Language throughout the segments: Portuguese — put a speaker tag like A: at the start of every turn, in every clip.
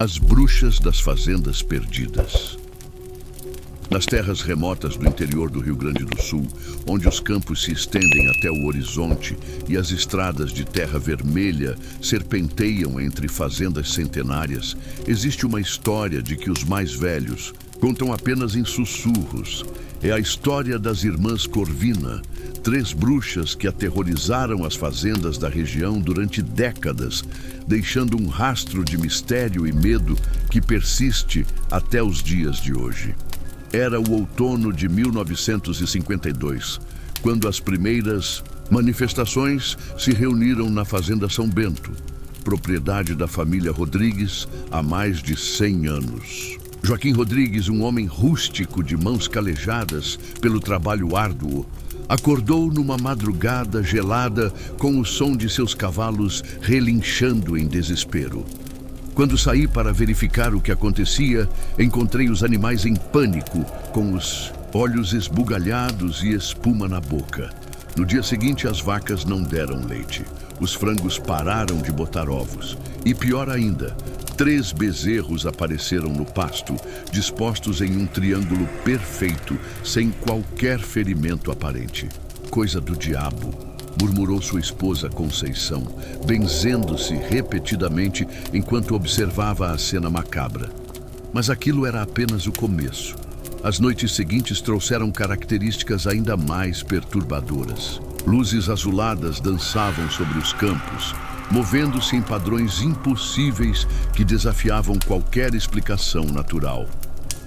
A: As bruxas das fazendas perdidas. Nas terras remotas do interior do Rio Grande do Sul, onde os campos se estendem até o horizonte e as estradas de terra vermelha serpenteiam entre fazendas centenárias, existe uma história de que os mais velhos contam apenas em sussurros. É a história das irmãs Corvina, 3 bruxas que aterrorizaram as fazendas da região durante décadas, deixando um rastro de mistério e medo que persiste até os dias de hoje. Era o outono de 1952, quando as primeiras manifestações se reuniram na Fazenda São Bento, propriedade da família Rodrigues há mais de 100 anos. Joaquim Rodrigues, um homem rústico de mãos calejadas pelo trabalho árduo, acordou numa madrugada gelada com o som de seus cavalos relinchando em desespero. Quando saí para verificar o que acontecia, encontrei os animais em pânico, com os olhos esbugalhados e espuma na boca. No dia seguinte, as vacas não deram leite. Os frangos pararam de botar ovos. E pior ainda, 3 bezerros apareceram no pasto, dispostos em um triângulo perfeito, sem qualquer ferimento aparente. Coisa do diabo, murmurou sua esposa Conceição, benzendo-se repetidamente enquanto observava a cena macabra. Mas aquilo era apenas o começo. As noites seguintes trouxeram características ainda mais perturbadoras. Luzes azuladas dançavam sobre os campos, movendo-se em padrões impossíveis que desafiavam qualquer explicação natural.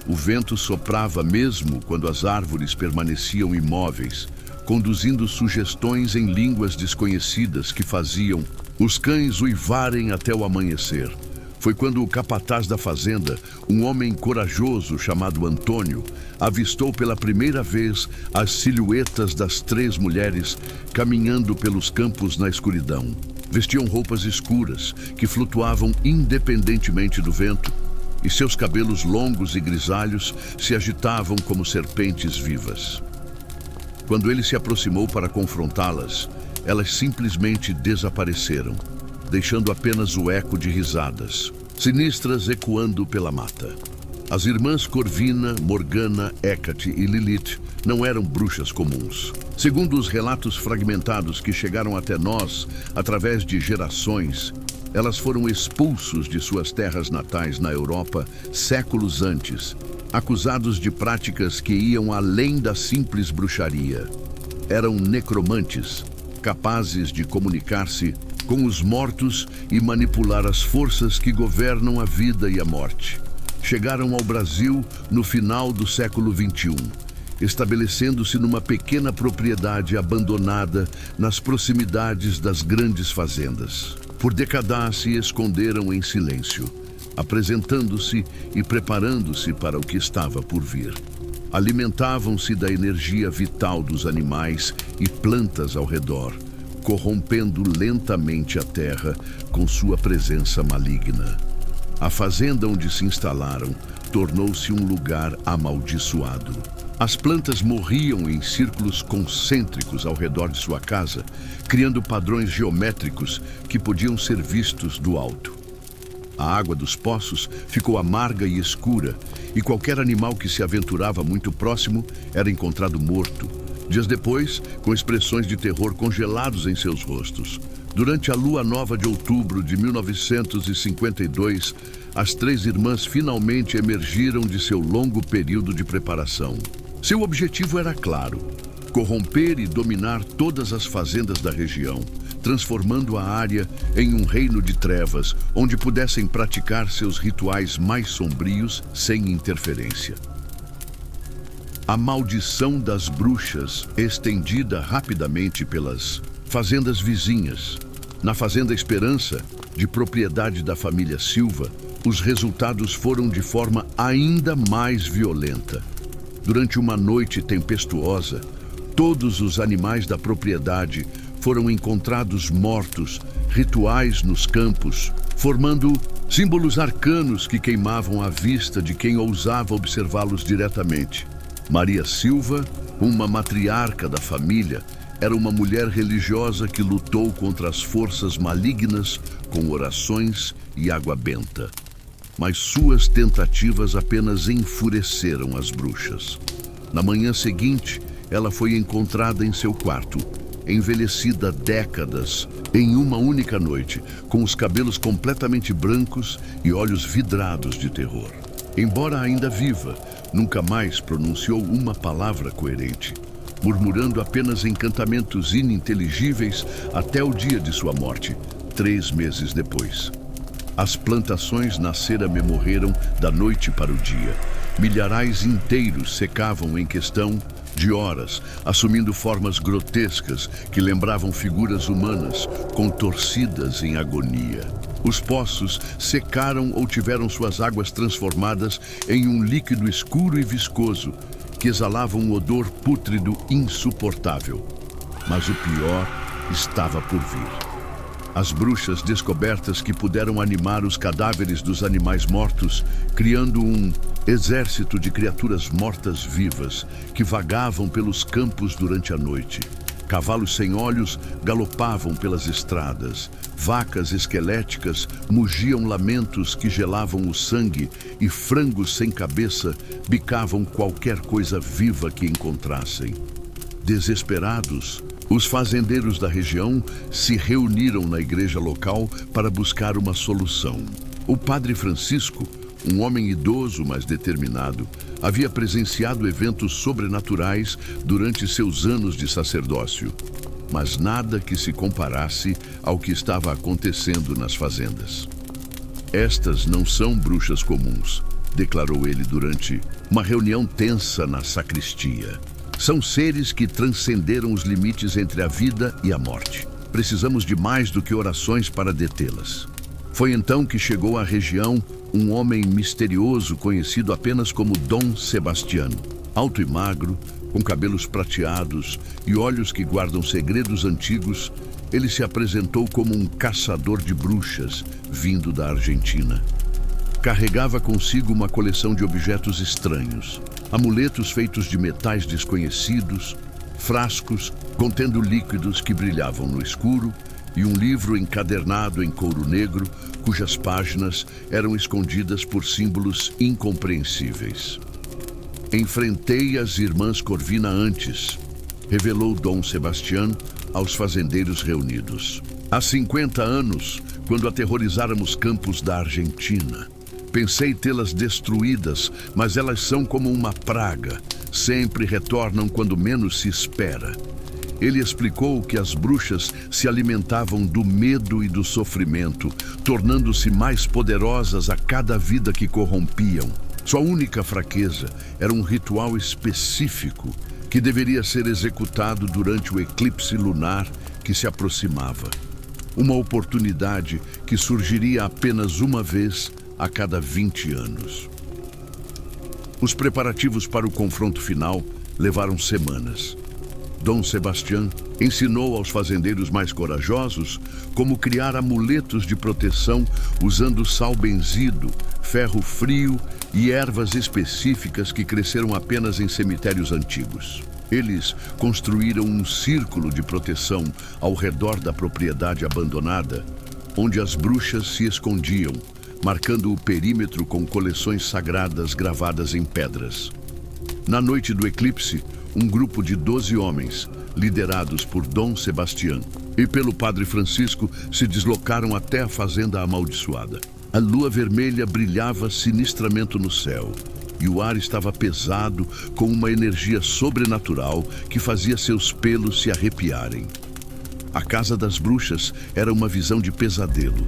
A: O vento soprava mesmo quando as árvores permaneciam imóveis, conduzindo sugestões em línguas desconhecidas que faziam os cães uivarem até o amanhecer. Foi quando o capataz da fazenda, um homem corajoso chamado Antônio, avistou pela primeira vez as silhuetas das 3 mulheres caminhando pelos campos na escuridão. Vestiam roupas escuras que flutuavam independentemente do vento, e seus cabelos longos e grisalhos se agitavam como serpentes vivas. Quando ele se aproximou para confrontá-las, elas simplesmente desapareceram, deixando apenas o eco de risadas, sinistras ecoando pela mata. As irmãs Corvina, Morgana, Hecate e Lilith não eram bruxas comuns. Segundo os relatos fragmentados que chegaram até nós através de gerações, elas foram expulsos de suas terras natais na Europa séculos antes, acusados de práticas que iam além da simples bruxaria. Eram necromantes, capazes de comunicar-se com os mortos e manipular as forças que governam a vida e a morte. Chegaram ao Brasil no final do século XXI, estabelecendo-se numa pequena propriedade abandonada nas proximidades das grandes fazendas. Por décadas se esconderam em silêncio, apresentando-se e preparando-se para o que estava por vir. Alimentavam-se da energia vital dos animais e plantas ao redor, corrompendo lentamente a terra com sua presença maligna. A fazenda onde se instalaram tornou-se um lugar amaldiçoado. As plantas morriam em círculos concêntricos ao redor de sua casa, criando padrões geométricos que podiam ser vistos do alto. A água dos poços ficou amarga e escura, e qualquer animal que se aventurava muito próximo era encontrado morto. Dias depois, com expressões de terror congelados em seus rostos. Durante a lua nova de outubro de 1952, as 3 irmãs finalmente emergiram de seu longo período de preparação. Seu objetivo era claro: corromper e dominar todas as fazendas da região, transformando a área em um reino de trevas, onde pudessem praticar seus rituais mais sombrios sem interferência. A maldição das bruxas, estendida rapidamente pelas fazendas vizinhas. Na Fazenda Esperança, de propriedade da família Silva, os resultados foram de forma ainda mais violenta. Durante uma noite tempestuosa, todos os animais da propriedade foram encontrados mortos, rituais nos campos, formando símbolos arcanos que queimavam à vista de quem ousava observá-los diretamente. Maria Silva, uma matriarca da família, era uma mulher religiosa que lutou contra as forças malignas com orações e água benta. mas suas tentativas apenas enfureceram as bruxas. Na manhã seguinte, ela foi encontrada em seu quarto, envelhecida décadas, em uma única noite, com os cabelos completamente brancos e olhos vidrados de terror. Embora ainda viva, nunca mais pronunciou uma palavra coerente, murmurando apenas encantamentos ininteligíveis até o dia de sua morte, 3 meses depois. As plantações na Cerame morreram da noite para o dia. Milharais inteiros secavam em questão de horas, assumindo formas grotescas que lembravam figuras humanas, contorcidas em agonia. Os poços secaram ou tiveram suas águas transformadas em um líquido escuro e viscoso, que exalava um odor pútrido insuportável. Mas o pior estava por vir. As bruxas descobertas que puderam animar os cadáveres dos animais mortos, criando um exército de criaturas mortas-vivas que vagavam pelos campos durante a noite. Cavalos sem olhos galopavam pelas estradas. Vacas esqueléticas mugiam lamentos que gelavam o sangue e frangos sem cabeça bicavam qualquer coisa viva que encontrassem. Desesperados, os fazendeiros da região se reuniram na igreja local para buscar uma solução. O padre Francisco, um homem idoso mas determinado, havia presenciado eventos sobrenaturais durante seus anos de sacerdócio, mas nada que se comparasse ao que estava acontecendo nas fazendas. Estas não são bruxas comuns, declarou ele durante uma reunião tensa na sacristia. São seres que transcenderam os limites entre a vida e a morte. Precisamos de mais do que orações para detê-las. Foi então que chegou à região um homem misterioso conhecido apenas como Dom Sebastião. Alto e magro, com cabelos prateados e olhos que guardam segredos antigos, ele se apresentou como um caçador de bruxas vindo da Argentina. Carregava consigo uma coleção de objetos estranhos, amuletos feitos de metais desconhecidos, frascos contendo líquidos que brilhavam no escuro e um livro encadernado em couro negro, cujas páginas eram escondidas por símbolos incompreensíveis. Enfrentei as irmãs Corvina antes, revelou Dom Sebastião aos fazendeiros reunidos. Há 50 anos, quando aterrorizáramos campos da Argentina. Pensei tê-las destruídas, mas elas são como uma praga. Sempre retornam quando menos se espera. Ele explicou que as bruxas se alimentavam do medo e do sofrimento, tornando-se mais poderosas a cada vida que corrompiam. Sua única fraqueza era um ritual específico que deveria ser executado durante o eclipse lunar que se aproximava. Uma oportunidade que surgiria apenas uma vez a cada 20 anos. Os preparativos para o confronto final levaram semanas. Dom Sebastião ensinou aos fazendeiros mais corajosos como criar amuletos de proteção usando sal benzido, ferro frio e ervas específicas que cresceram apenas em cemitérios antigos. Eles construíram um círculo de proteção ao redor da propriedade abandonada, onde as bruxas se escondiam, marcando o perímetro com coleções sagradas gravadas em pedras. Na noite do eclipse, um grupo de 12 homens, liderados por Dom Sebastião e pelo padre Francisco, se deslocaram até a fazenda amaldiçoada. A lua vermelha brilhava sinistramente no céu e o ar estava pesado com uma energia sobrenatural que fazia seus pelos se arrepiarem. A Casa das Bruxas era uma visão de pesadelo.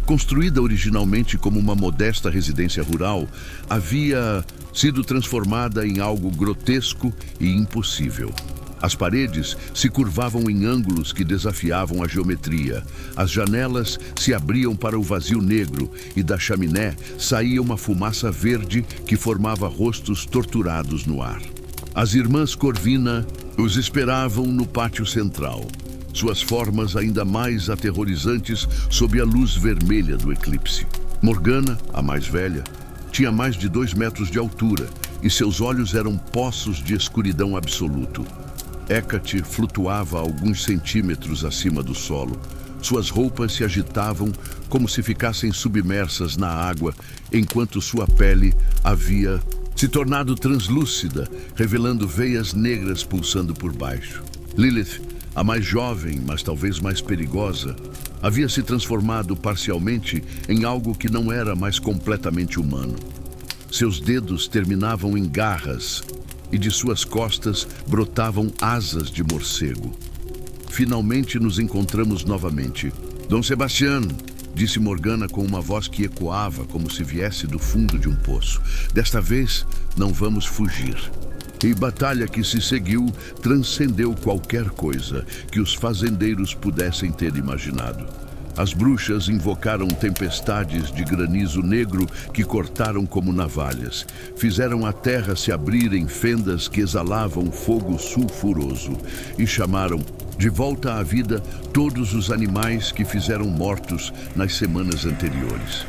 A: Construída originalmente como uma modesta residência rural, havia sido transformada em algo grotesco e impossível. As paredes se curvavam em ângulos que desafiavam a geometria. As janelas se abriam para o vazio negro e da chaminé saía uma fumaça verde que formava rostos torturados no ar. As irmãs Corvina os esperavam no pátio central, suas formas ainda mais aterrorizantes sob a luz vermelha do eclipse. Morgana, a mais velha, tinha mais de 2 metros de altura e seus olhos eram poços de escuridão absoluto. Hecate flutuava a alguns centímetros acima do solo, Suas roupas se agitavam como se ficassem submersas na água, enquanto sua pele havia se tornado translúcida, revelando veias negras pulsando por baixo. Lilith, a mais jovem, mas talvez mais perigosa, havia se transformado parcialmente em algo que não era mais completamente humano. Seus dedos terminavam em garras e de suas costas brotavam asas de morcego. Finalmente nos encontramos novamente. Dom Sebastian, disse Morgana com uma voz que ecoava como se viesse do fundo de um poço. Desta vez, não vamos fugir. E a batalha que se seguiu transcendeu qualquer coisa que os fazendeiros pudessem ter imaginado. As bruxas invocaram tempestades de granizo negro que cortaram como navalhas. Fizeram a terra se abrir em fendas que exalavam fogo sulfuroso e chamaram de volta à vida todos os animais que fizeram mortos nas semanas anteriores.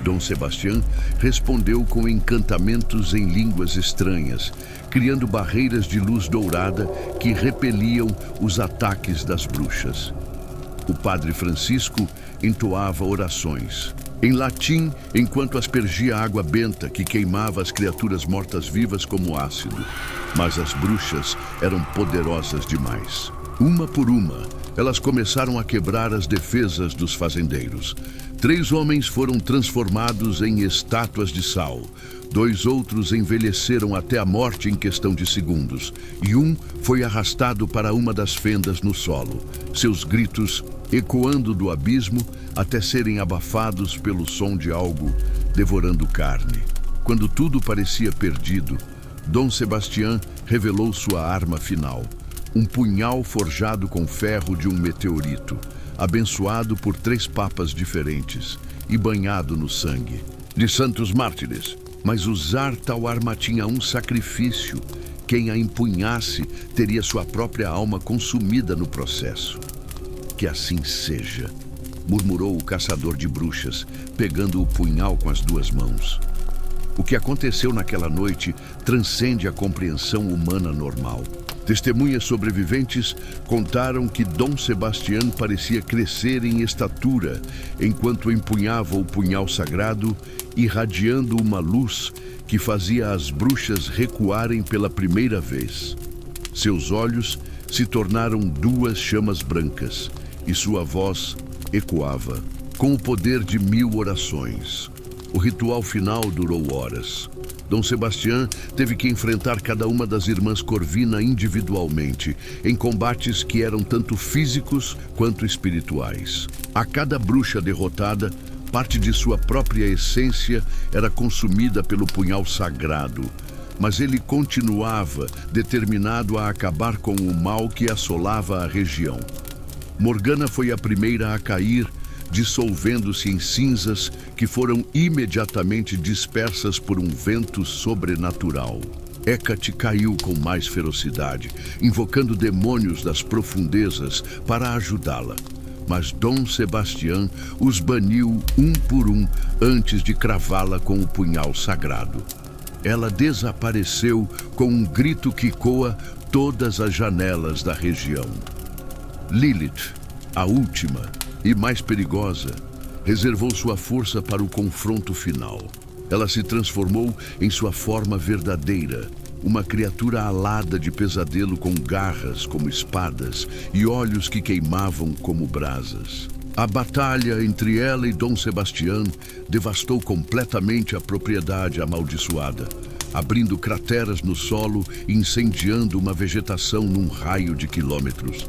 A: Dom Sebastian respondeu com encantamentos em línguas estranhas, criando barreiras de luz dourada que repeliam os ataques das bruxas. O padre Francisco entoava orações em latim enquanto aspergia água benta que queimava as criaturas mortas-vivas como ácido. Mas as bruxas eram poderosas demais. Uma por uma, elas começaram a quebrar as defesas dos fazendeiros. 3 homens foram transformados em estátuas de sal. 2 outros envelheceram até a morte em questão de segundos. E um foi arrastado para uma das fendas no solo, seus gritos ecoando do abismo até serem abafados pelo som de algo devorando carne. Quando tudo parecia perdido, Dom Sebastian revelou sua arma final. Um punhal forjado com ferro de um meteorito, abençoado por 3 papas diferentes e banhado no sangue de santos mártires. Mas usar tal arma tinha um sacrifício. Quem a empunhasse teria sua própria alma consumida no processo. Que assim seja, murmurou o caçador de bruxas, pegando o punhal com as 2 mãos. O que aconteceu naquela noite transcende a compreensão humana normal. Testemunhas sobreviventes contaram que Dom Sebastian parecia crescer em estatura enquanto empunhava o punhal sagrado, irradiando uma luz que fazia as bruxas recuarem pela primeira vez. Seus olhos se tornaram 2 chamas brancas e sua voz ecoava com o poder de 1000 orações. O ritual final durou horas. Dom Sebastian teve que enfrentar cada uma das irmãs Corvina individualmente, em combates que eram tanto físicos quanto espirituais. A cada bruxa derrotada, parte de sua própria essência era consumida pelo punhal sagrado, mas ele continuava determinado a acabar com o mal que assolava a região. Morgana foi a primeira a cair, dissolvendo-se em cinzas que foram imediatamente dispersas por um vento sobrenatural. Hecate caiu com mais ferocidade, invocando demônios das profundezas para ajudá-la. Mas Dom Sebastian os baniu um por um antes de cravá-la com o punhal sagrado. Ela desapareceu com um grito que coa todas as janelas da região. Lilith, a última e mais perigosa, reservou sua força para o confronto final. Ela se transformou em sua forma verdadeira, uma criatura alada de pesadelo com garras como espadas e olhos que queimavam como brasas. A batalha entre ela e Dom Sebastian devastou completamente a propriedade amaldiçoada, abrindo crateras no solo e incendiando uma vegetação num raio de quilômetros.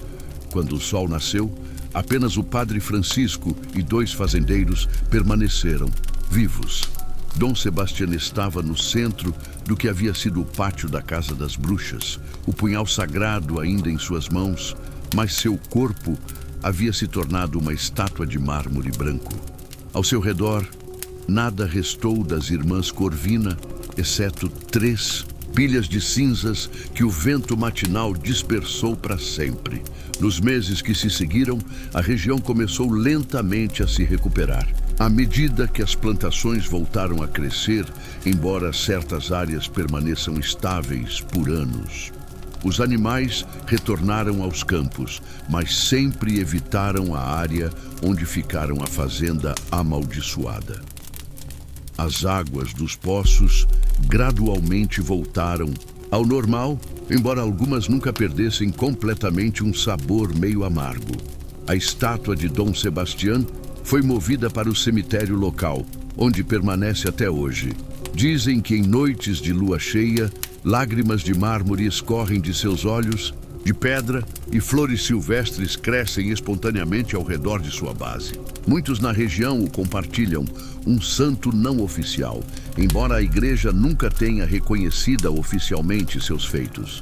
A: Quando o sol nasceu, apenas o padre Francisco e 2 fazendeiros permaneceram vivos. Dom Sebastian estava no centro do que havia sido o pátio da Casa das Bruxas, o punhal sagrado ainda em suas mãos, mas seu corpo havia se tornado uma estátua de mármore branco. Ao seu redor, nada restou das irmãs Corvina, exceto 3 pilhas de cinzas que o vento matinal dispersou para sempre. Nos meses que se seguiram, a região começou lentamente a se recuperar. À medida que as plantações voltaram a crescer, embora certas áreas permaneçam estáveis por anos. Os animais retornaram aos campos, mas sempre evitaram a área onde ficaram a fazenda amaldiçoada. As águas dos poços gradualmente voltaram ao normal, embora algumas nunca perdessem completamente um sabor meio amargo. A estátua de Dom Sebastián foi movida para o cemitério local, onde permanece até hoje. Dizem que em noites de lua cheia, lágrimas de mármore escorrem de seus olhos, de pedra, e flores silvestres crescem espontaneamente ao redor de sua base. Muitos na região o compartilham, um santo não oficial, embora a igreja nunca tenha reconhecido oficialmente seus feitos.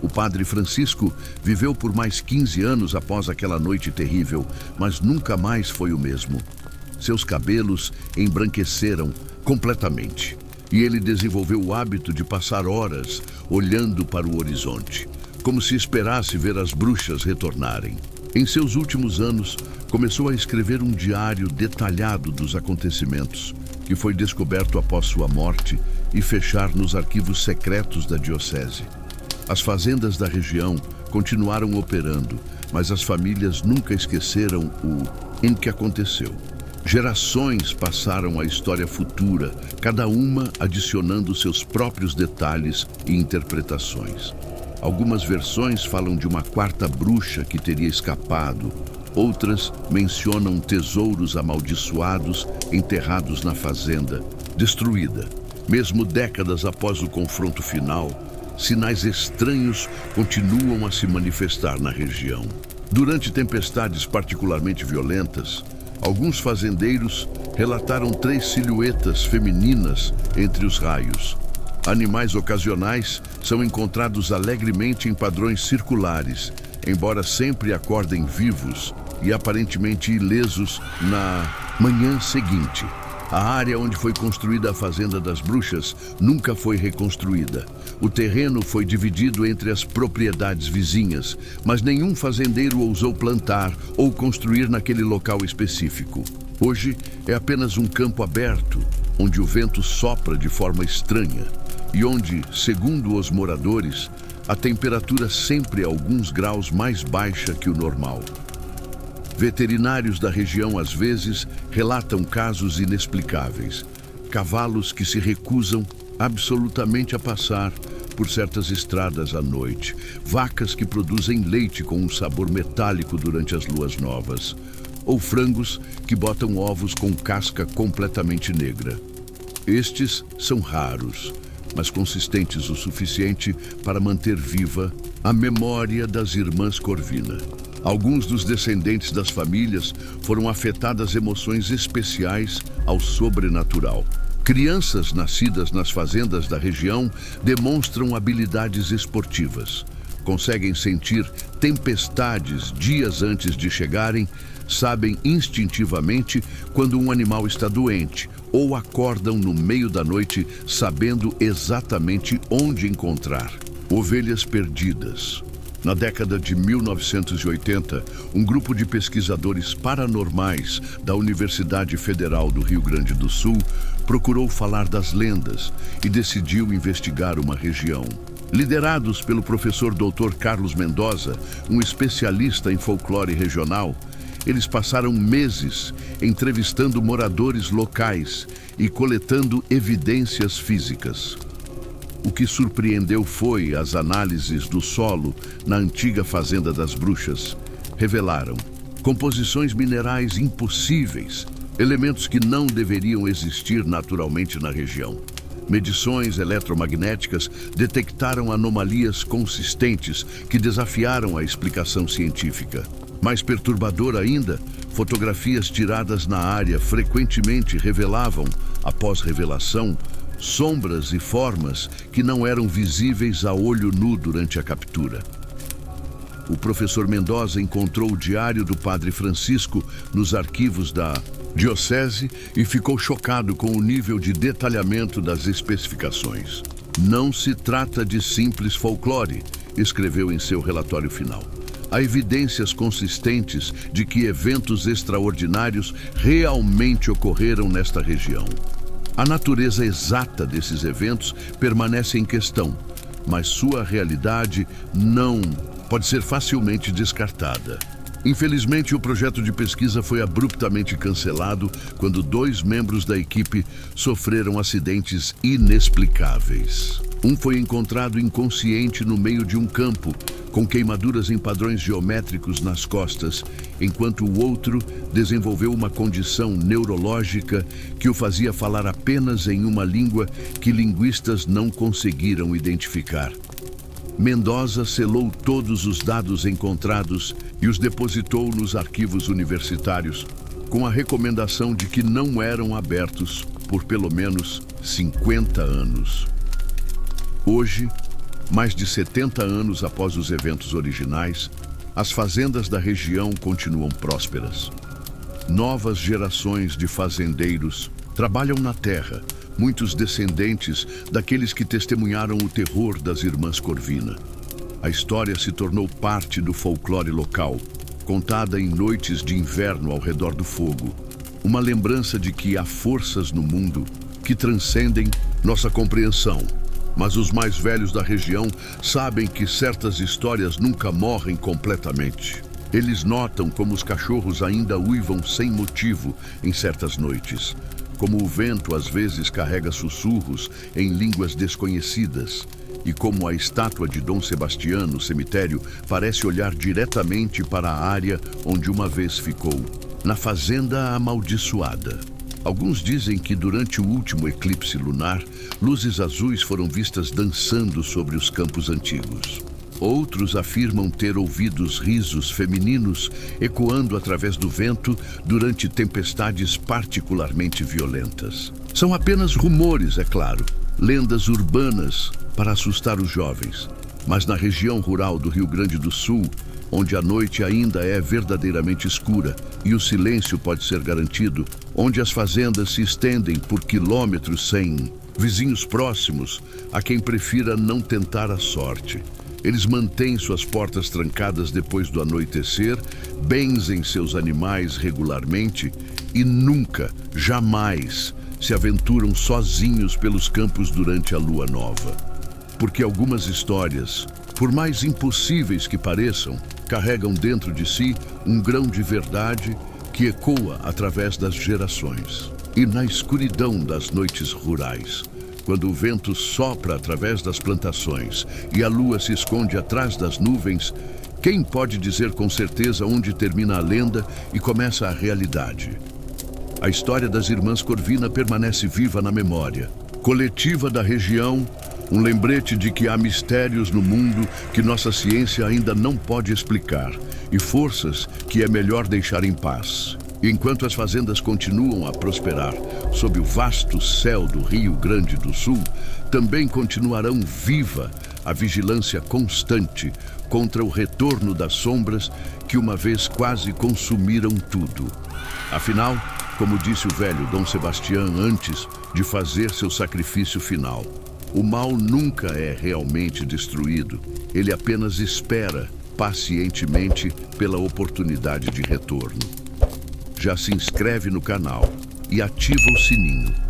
A: O padre Francisco viveu por mais 15 anos após aquela noite terrível, mas nunca mais foi o mesmo. Seus cabelos embranqueceram completamente, e ele desenvolveu o hábito de passar horas olhando para o horizonte, como se esperasse ver as bruxas retornarem. Em seus últimos anos, começou a escrever um diário detalhado dos acontecimentos, que foi descoberto após sua morte e fechar nos arquivos secretos da diocese. As fazendas da região continuaram operando, mas as famílias nunca esqueceram em que aconteceu. Gerações passaram a história futura, cada uma adicionando seus próprios detalhes e interpretações. Algumas versões falam de uma quarta bruxa que teria escapado. Outras mencionam tesouros amaldiçoados enterrados na fazenda, destruída. Mesmo décadas após o confronto final, sinais estranhos continuam a se manifestar na região. Durante tempestades particularmente violentas, alguns fazendeiros relataram 3 silhuetas femininas entre os raios. Animais ocasionais são encontrados alegremente em padrões circulares, embora sempre acordem vivos e aparentemente ilesos na manhã seguinte. A área onde foi construída a Fazenda das Bruxas nunca foi reconstruída. O terreno foi dividido entre as propriedades vizinhas, mas nenhum fazendeiro ousou plantar ou construir naquele local específico. Hoje é apenas um campo aberto, onde o vento sopra de forma estranha e onde, segundo os moradores, a temperatura sempre é alguns graus mais baixa que o normal. Veterinários da região às vezes relatam casos inexplicáveis. Cavalos que se recusam absolutamente a passar por certas estradas à noite. Vacas que produzem leite com um sabor metálico durante as luas novas. Ou frangos que botam ovos com casca completamente negra. Estes são raros, mas consistentes o suficiente para manter viva a memória das irmãs Corvina. Alguns dos descendentes das famílias foram afetadas emoções especiais ao sobrenatural. Crianças nascidas nas fazendas da região demonstram habilidades esportivas. Conseguem sentir tempestades dias antes de chegarem, sabem instintivamente quando um animal está doente ou acordam no meio da noite sabendo exatamente onde encontrar. Ovelhas perdidas. Na década de 1980, um grupo de pesquisadores paranormais da Universidade Federal do Rio Grande do Sul procurou falar das lendas e decidiu investigar uma região. Liderados pelo professor Dr. Carlos Mendoza, um especialista em folclore regional, eles passaram meses entrevistando moradores locais e coletando evidências físicas. O que surpreendeu foi as análises do solo na antiga Fazenda das Bruxas. Revelaram composições minerais impossíveis, elementos que não deveriam existir naturalmente na região. Medições eletromagnéticas detectaram anomalias consistentes que desafiaram a explicação científica. Mais perturbador ainda, fotografias tiradas na área frequentemente revelavam, após revelação, sombras e formas que não eram visíveis a olho nu durante a captura. O professor Mendoza encontrou o diário do padre Francisco nos arquivos da diocese e ficou chocado com o nível de detalhamento das especificações. Não se trata de simples folclore, escreveu em seu relatório final. Há evidências consistentes de que eventos extraordinários realmente ocorreram nesta região. A natureza exata desses eventos permanece em questão, mas sua realidade não pode ser facilmente descartada. Infelizmente, o projeto de pesquisa foi abruptamente cancelado quando 2 membros da equipe sofreram acidentes inexplicáveis. Um foi encontrado inconsciente no meio de um campo, com queimaduras em padrões geométricos nas costas, enquanto o outro desenvolveu uma condição neurológica que o fazia falar apenas em uma língua que linguistas não conseguiram identificar. Mendoza selou todos os dados encontrados e os depositou nos arquivos universitários, com a recomendação de que não eram abertos por pelo menos 50 anos. Hoje, mais de 70 anos após os eventos originais, as fazendas da região continuam prósperas. Novas gerações de fazendeiros trabalham na terra, muitos descendentes daqueles que testemunharam o terror das irmãs Corvina. A história se tornou parte do folclore local, contada em noites de inverno ao redor do fogo. Uma lembrança de que há forças no mundo que transcendem nossa compreensão. Mas os mais velhos da região sabem que certas histórias nunca morrem completamente. Eles notam como os cachorros ainda uivam sem motivo em certas noites, como o vento às vezes carrega sussurros em línguas desconhecidas, e como a estátua de Dom Sebastião no cemitério parece olhar diretamente para a área onde uma vez ficou, na Fazenda Amaldiçoada. Alguns dizem que durante o último eclipse lunar, luzes azuis foram vistas dançando sobre os campos antigos. Outros afirmam ter ouvido risos femininos ecoando através do vento durante tempestades particularmente violentas. São apenas rumores, é claro, lendas urbanas para assustar os jovens. Mas na região rural do Rio Grande do Sul, onde a noite ainda é verdadeiramente escura e o silêncio pode ser garantido, onde as fazendas se estendem por quilômetros sem vizinhos próximos, a quem prefira não tentar a sorte. Eles mantêm suas portas trancadas depois do anoitecer, benzem seus animais regularmente e nunca, jamais, se aventuram sozinhos pelos campos durante a lua nova. Porque algumas histórias, por mais impossíveis que pareçam, carregam dentro de si um grão de verdade que ecoa através das gerações. E na escuridão das noites rurais, quando o vento sopra através das plantações e a lua se esconde atrás das nuvens, quem pode dizer com certeza onde termina a lenda e começa a realidade? A história das irmãs Corvina permanece viva na memória coletiva da região, um lembrete de que há mistérios no mundo que nossa ciência ainda não pode explicar e forças que é melhor deixar em paz. E enquanto as fazendas continuam a prosperar sob o vasto céu do Rio Grande do Sul, também continuarão viva a vigilância constante contra o retorno das sombras que uma vez quase consumiram tudo. Afinal, como disse o velho Dom Sebastião antes de fazer seu sacrifício final, o mal nunca é realmente destruído, ele apenas espera pacientemente pela oportunidade de retorno. Já se inscreve no canal e ativa o sininho